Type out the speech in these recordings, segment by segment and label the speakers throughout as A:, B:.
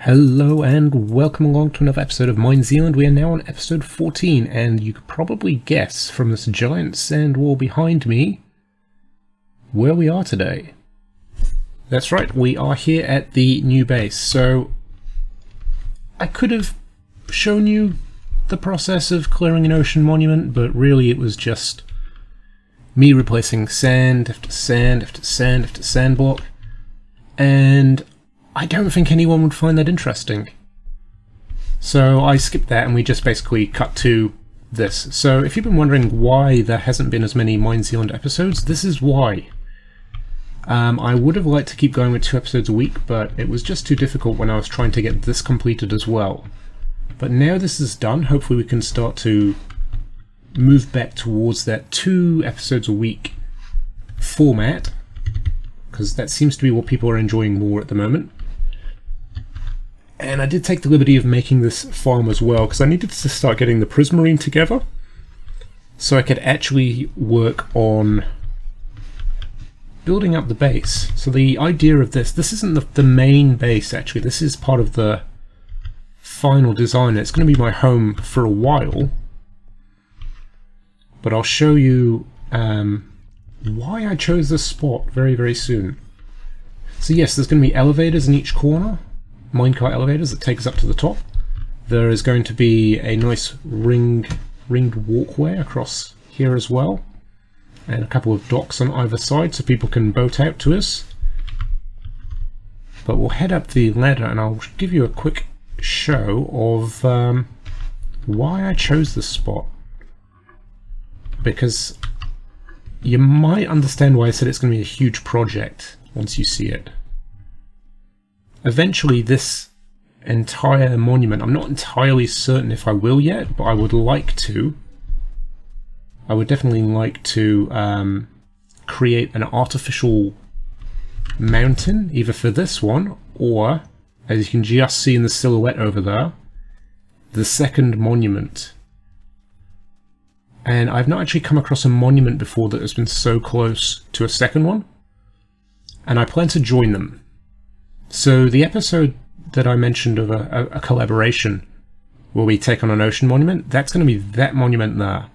A: Hello and welcome along to another episode of Mine Zealand. We are now on episode 14, and you could probably guess from this giant sand wall behind me where we are today. That's right, we are here at the new base. So I could have shown you the process of clearing an ocean monument, but really it was just me replacing sand after sand after sand after sand block, and I don't think anyone would find that interesting. So I skipped that and we just basically cut to this. So if you've been wondering why there hasn't been as many Mine Zealand episodes, this is why. I would have liked to keep going with 2 episodes a week, but it was just too difficult when I was trying to get this completed as well. But now this is done, hopefully we can start to move back towards that 2 episodes a week format, because that seems to be what people are enjoying more at the moment. And I did take the liberty of making this farm as well, because I needed to start getting the prismarine together so I could actually work on building up the base. So the idea of this isn't the main base actually, this is part of the final design. It's going to be my home for a while, but I'll show you why I chose this spot very, very soon. So yes, there's going to be elevators in each corner, minecart elevators that take us up to the top. There is going to be a nice ringed walkway across here as well, and a couple of docks on either side so people can boat out to us. But we'll head up the ladder and I'll give you a quick show of why I chose this spot, because you might understand why I said it's going to be a huge project once you see it. Eventually this entire monument, I'm not entirely certain if I will yet, but I would like to. I would definitely like to create an artificial mountain, either for this one, or, as you can just see in the silhouette over there, the second monument. And I've not actually come across a monument before that has been so close to a second one, and I plan to join them. So the episode that I mentioned of a collaboration where we take on an ocean monument, that's going to be that monument there.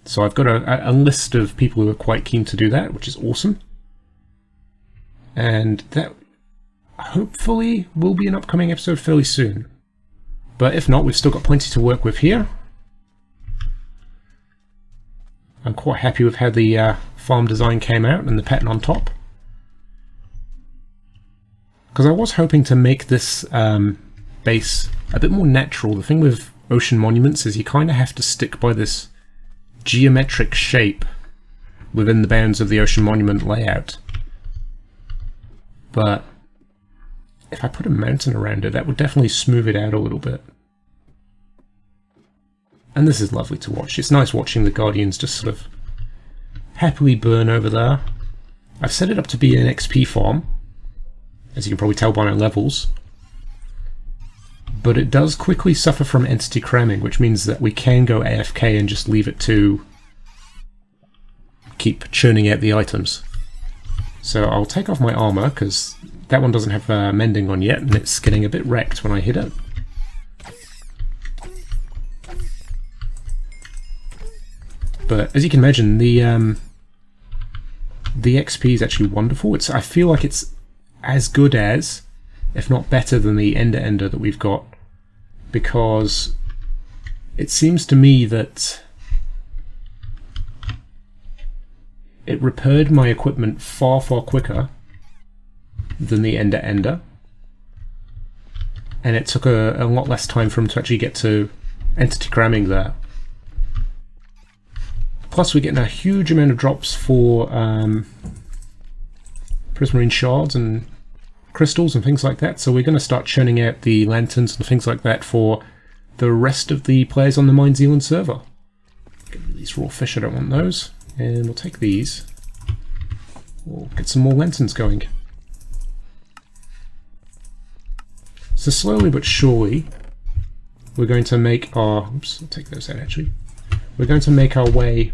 A: So I've got a list of people who are quite keen to do that, which is awesome. And that hopefully will be an upcoming episode fairly soon. But if not, we've still got plenty to work with here. I'm quite happy with how the farm design came out and the pattern on top, because I was hoping to make this base a bit more natural. The thing with ocean monuments is you kind of have to stick by this geometric shape within the bounds of the ocean monument layout. But if I put a mountain around it, that would definitely smooth it out a little bit. And this is lovely to watch. It's nice watching the Guardians just sort of happily burn over there. I've set it up to be an XP farm, as you can probably tell by my levels. But it does quickly suffer from entity cramming, which means that we can go AFK and just leave it to keep churning out the items. So I'll take off my armor, because that one doesn't have mending on yet, and it's getting a bit wrecked when I hit it. But as you can imagine, the XP is actually wonderful. I feel like it's as good as, if not better than, the ender that we've got, because it seems to me that it repaired my equipment far, far quicker than the ender, and it took a lot less time for them to actually get to entity cramming there. Plus we're getting a huge amount of drops for prismarine shards and crystals and things like that, so we're going to start churning out the lanterns and things like that for the rest of the players on the Mine Zealand server. Get rid of these raw fish, I don't want those, and we'll take these. We'll get some more lanterns going. So slowly but surely we're going to make our, oops, I'll take those out actually. We're going to make our way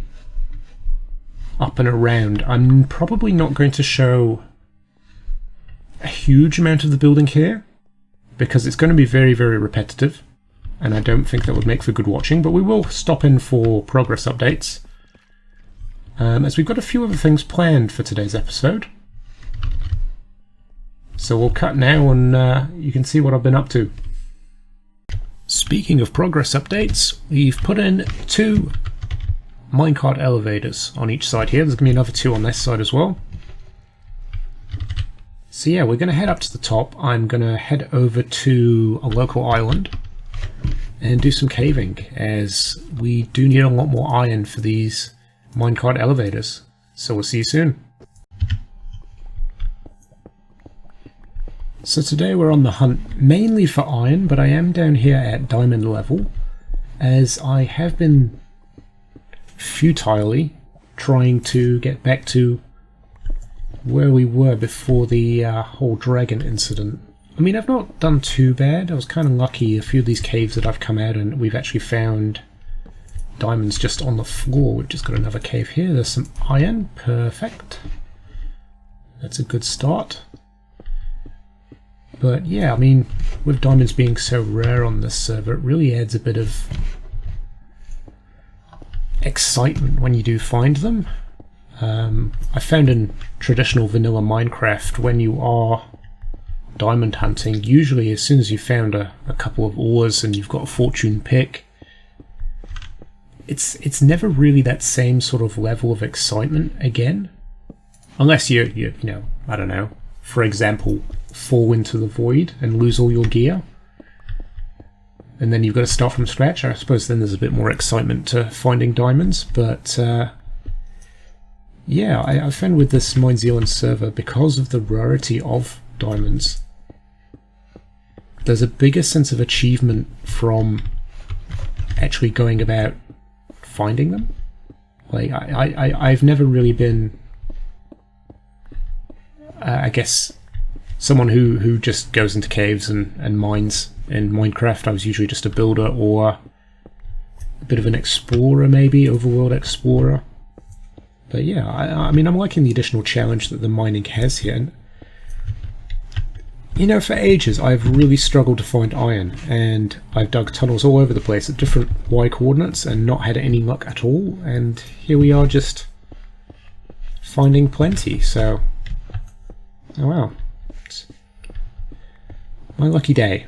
A: up and around. I'm probably not going to show a huge amount of the building here, because it's going to be very, very repetitive, and I don't think that would make for good watching, but we will stop in for progress updates, as we've got a few other things planned for today's episode. So we'll cut now and you can see what I've been up to. Speaking of progress updates, we've put in 2 minecart elevators on each side here. There's going to be another 2 on this side as well. So yeah, we're going to head up to the top. I'm going to head over to a local island and do some caving, as we do need a lot more iron for these minecart elevators. So we'll see you soon. So today we're on the hunt mainly for iron, but I am down here at diamond level, as I have been futilely trying to get back to where we were before the whole dragon incident. I mean, I've not done too bad. I was kind of lucky. A few of these caves that I've come out and we've actually found diamonds just on the floor. We've just got another cave here. There's some iron. Perfect. That's a good start. But yeah, I mean, with diamonds being so rare on this server, it really adds a bit of excitement when you do find them. I found in traditional vanilla Minecraft, when you are diamond hunting, usually as soon as you've found a couple of ores and you've got a fortune pick, it's never really that same sort of level of excitement again. Unless you know, I don't know, for example, fall into the void and lose all your gear, and then you've got to start from scratch. I suppose then there's a bit more excitement to finding diamonds, but yeah, I found with this Mine Zealand server, because of the rarity of diamonds, there's a bigger sense of achievement from actually going about finding them. Like, I've never really been, I guess, someone who just goes into caves and mines in Minecraft. I was usually just a builder or a bit of an explorer, maybe, overworld explorer. But yeah, I mean, I'm liking the additional challenge that the mining has here. And, you know, for ages I've really struggled to find iron, and I've dug tunnels all over the place at different Y coordinates and not had any luck at all, and here we are just finding plenty. So, oh wow, it's my lucky day.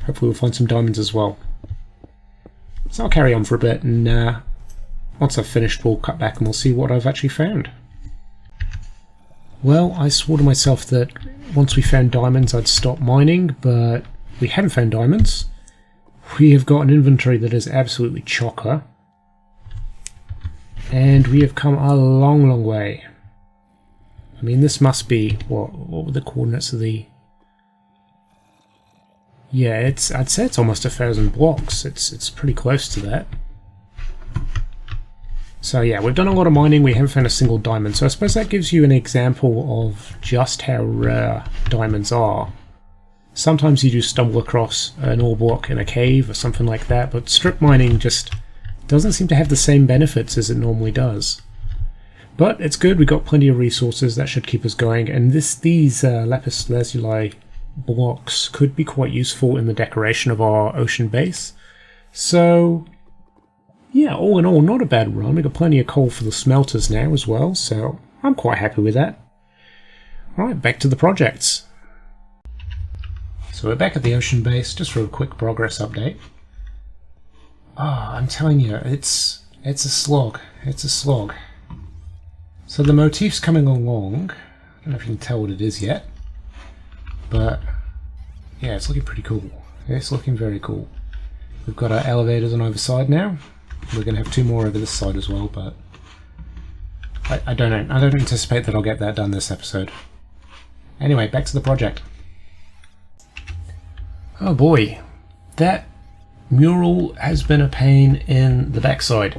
A: Hopefully we'll find some diamonds as well. So I'll carry on for a bit, and once I've finished, we'll cut back and we'll see what I've actually found. Well, I swore to myself that once we found diamonds I'd stop mining, but we haven't found diamonds. We have got an inventory that is absolutely chocker, and we have come a long, long way. I mean, this must be, what were the coordinates of the... Yeah, I'd say it's almost 1,000 blocks. It's pretty close to that. So yeah, we've done a lot of mining, we haven't found a single diamond, so I suppose that gives you an example of just how rare diamonds are. Sometimes you do stumble across an ore block in a cave or something like that, but strip mining just doesn't seem to have the same benefits as it normally does. But it's good, we've got plenty of resources, that should keep us going, and these lapis lazuli blocks could be quite useful in the decoration of our ocean base. So yeah, all in all, not a bad run. We've got plenty of coal for the smelters now as well, so I'm quite happy with that. Alright, back to the projects. So we're back at the ocean base, just for a quick progress update. I'm telling you, it's a slog. It's a slog. So the motif's coming along. I don't know if you can tell what it is yet, but yeah, it's looking pretty cool. It's looking very cool. We've got our elevators on either side now. We're going to have 2 more over this side as well, but I don't know. I don't anticipate that I'll get that done this episode. Anyway, back to the project. Oh boy, that mural has been a pain in the backside.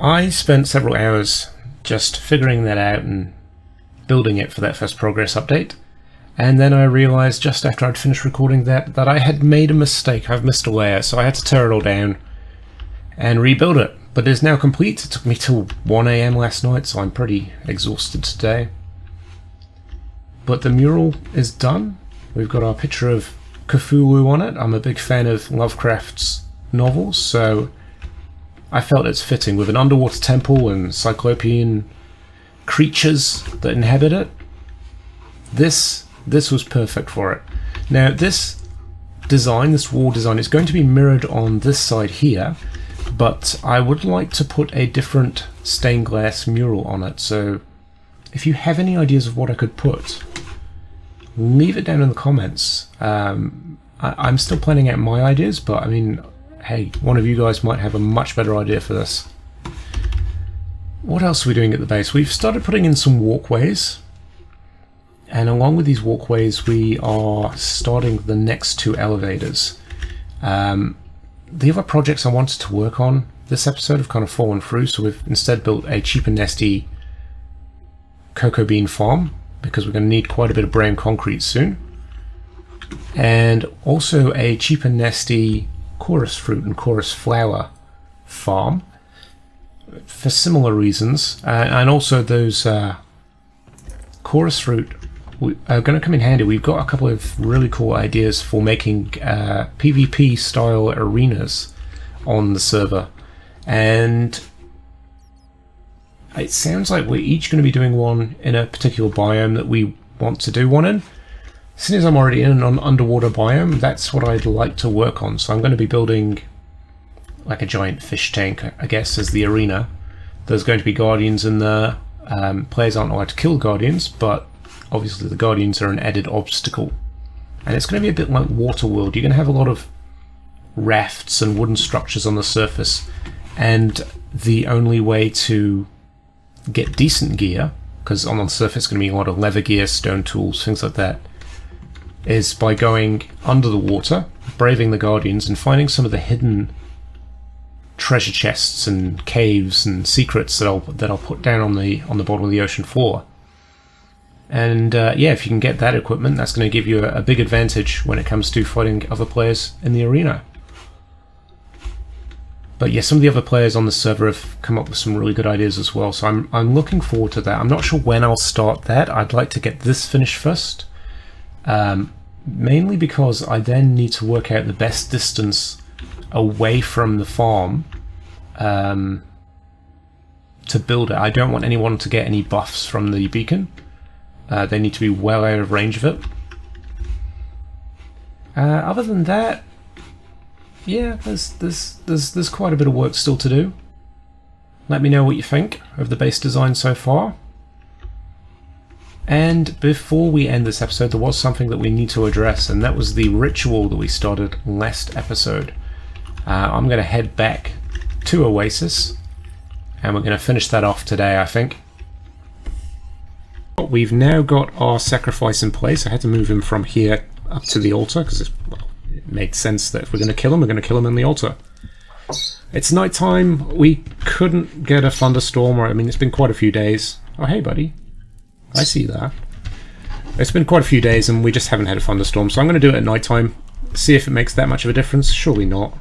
A: I spent several hours just figuring that out and building it for that first progress update, and then I realised just after I'd finished recording that I had made a mistake. I've missed a layer, so I had to tear it all down and rebuild it. But it is now complete. It took me till 1 AM last night, so I'm pretty exhausted today. But the mural is done. We've got our picture of Cthulhu on it. I'm a big fan of Lovecraft's novels, so I felt it's fitting with an underwater temple and cyclopean creatures that inhabit it. This was perfect for it. Now this design, this wall design, is going to be mirrored on this side here, but I would like to put a different stained glass mural on it. So if you have any ideas of what I could put, leave it down in the comments. I'm still planning out my ideas, but I mean, hey, one of you guys might have a much better idea for this. What else are we doing at the base? We've started putting in some walkways, and along with these walkways we are starting the next 2 elevators. The other projects I wanted to work on this episode have kind of fallen through, so we've instead built a cheap and nasty cocoa bean farm, because we're going to need quite a bit of brown concrete soon, and also a cheap and nasty chorus fruit and chorus flower farm for similar reasons, and also those chorus fruit are going to come in handy. We've got a couple of really cool ideas for making PvP style arenas on the server, and it sounds like we're each going to be doing one in a particular biome that we want to do one in. Since I'm already in an underwater biome, that's what I'd like to work on, so I'm going to be building like a giant fish tank, I guess, as the arena. There's going to be guardians in there. Players aren't allowed to kill guardians, but obviously the guardians are an added obstacle. And it's going to be a bit like Waterworld. You're going to have a lot of rafts and wooden structures on the surface, and the only way to get decent gear, because on the surface it's going to be a lot of leather gear, stone tools, things like that, is by going under the water, braving the guardians, and finding some of the hidden treasure chests and caves and secrets that I'll put down on the bottom of the ocean floor. And yeah, if you can get that equipment, that's going to give you a big advantage when it comes to fighting other players in the arena. But yeah, some of the other players on the server have come up with some really good ideas as well, so I'm looking forward to that. I'm not sure when I'll start that. I'd like to get this finished first, mainly because I then need to work out the best distance away from the farm to build it. I don't want anyone to get any buffs from the beacon. They need to be well out of range of it. Other than that, yeah, there's quite a bit of work still to do. Let me know what you think of the base design so far. And before we end this episode, there was something that we need to address, and that was the ritual that we started last episode. I'm going to head back to Oasis, and we're going to finish that off today, I think. We've now got our sacrifice in place. I had to move him from here up to the altar, because it made sense that if we're going to kill him, we're going to kill him in the altar. It's night time. We couldn't get a thunderstorm, or I mean, it's been quite a few days. Oh, hey, buddy. I see that. It's been quite a few days, and we just haven't had a thunderstorm, so I'm going to do it at night time. See if it makes that much of a difference. Surely not.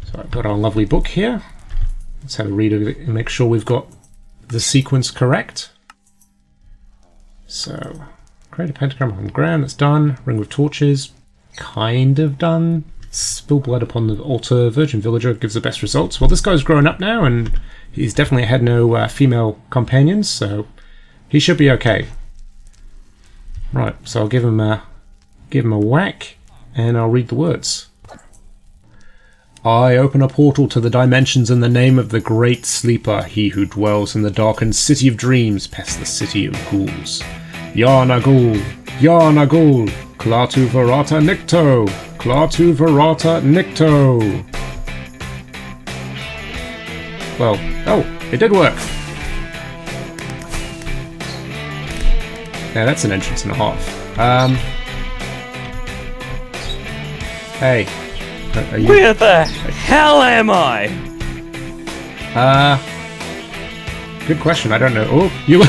A: So I've got our lovely book here. Let's have a read of it and make sure we've got the sequence correct. So, create a pentagram on the ground, that's done. Ring with torches, kind of done. Spill blood upon the altar, virgin villager gives the best results. Well, this guy's grown up now, and he's definitely had no female companions, so he should be okay. Right, so I'll give him a whack, and I'll read the words. I open a portal to the dimensions in the name of the Great Sleeper, he who dwells in the darkened city of dreams past the city of ghouls. Yarnagul, Yarnagul, Klaatu Varata Nikto, Klaatu Varata Nikto. Well, oh, it did work. Yeah, that's an entrance and a half. Hey. Are you...
B: Where the hell am I?
A: Good question. I don't know. Oh, you.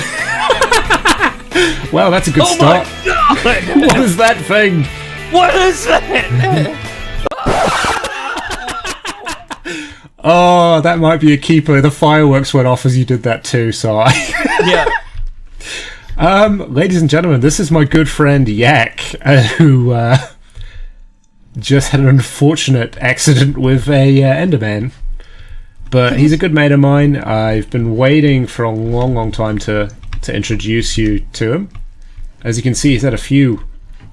A: Well, that's a good start.
B: Oh my God!
A: What is that thing?
B: What is that?
A: Oh, that might be a keeper. The fireworks went off as you did that too, so I.
B: Yeah.
A: Ladies and gentlemen, this is my good friend Yak, who just had an unfortunate accident with a Enderman. But he's a good mate of mine. I've been waiting for a long time to introduce you to him. As you can see, he's had a few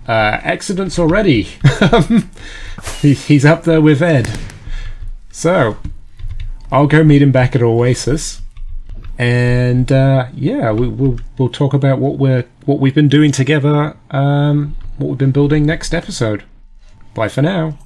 A: accidents already. He's up there with Ed. So, I'll go meet him back at Oasis. And yeah, we'll talk about what we've been doing together, what we've been building next episode. Bye for now.